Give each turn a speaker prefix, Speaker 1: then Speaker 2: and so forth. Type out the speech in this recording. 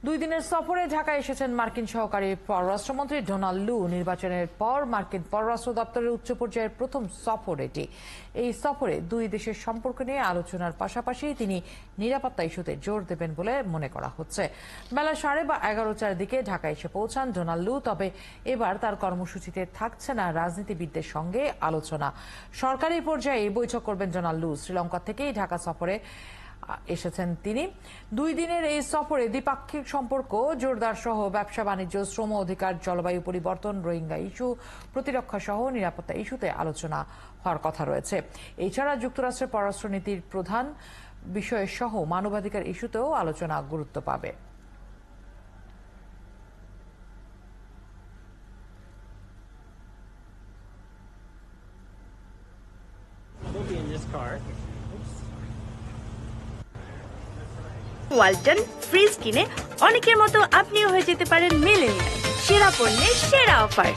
Speaker 1: দুই দিনের সফরে ঢাকায় এসেছেন মার্কিন সহকারী পররাষ্ট্রমন্ত্রী ডোনাল্ড লু। নির্বাচনের পর মার্কিন পররাষ্ট্র দপ্তরের উচ্চ পর্যায়ের প্রথম সফর এটি। এই সফরে দুই দেশের সম্পর্ক নিয়ে আলোচনার পাশাপাশি তিনি নিরাপত্তা ইস্যুতে জোর দেবেন বলে মনে করা হচ্ছে। বেলা 11:30টার দিকে ঢাকায় এসে পৌঁছান ডোনাল্ড লু। তবে এবার তার কর্মসূচিতে থাকছে না রাজনীতিবিদদের সঙ্গে আলোচনা। সরকারি পর্যায়ে বৈঠক করবেন ডোনাল্ড লু। শ্রীলঙ্কা থেকেই ঢাকা সফরে এসেছেন তিনি। দুই দিনের এই সফরে দ্বিপাক্ষিক সম্পর্ক জোরদার সহ ব্যবসা বাণিজ্য, শ্রম অধিকার, জলবায়ু পরিবর্তন, রোহিঙ্গা ইস্যু, প্রতিরক্ষা সহ নিরাপত্তা ইস্যুতে আলোচনা হওয়ার কথা রয়েছে। এছাড়া যুক্তরাষ্ট্রের পররাষ্ট্রনীতির প্রধান বিষয় সহ মানবাধিকার ইস্যুতেও আলোচনা গুরুত্ব পাবে।
Speaker 2: ওয়ালটন ফ্রিজ কিনে অনেকের মতো আপনিও হয়ে যেতে পারেন মিলেনিয়াল। সেরা পণ্যের সেরা অফার।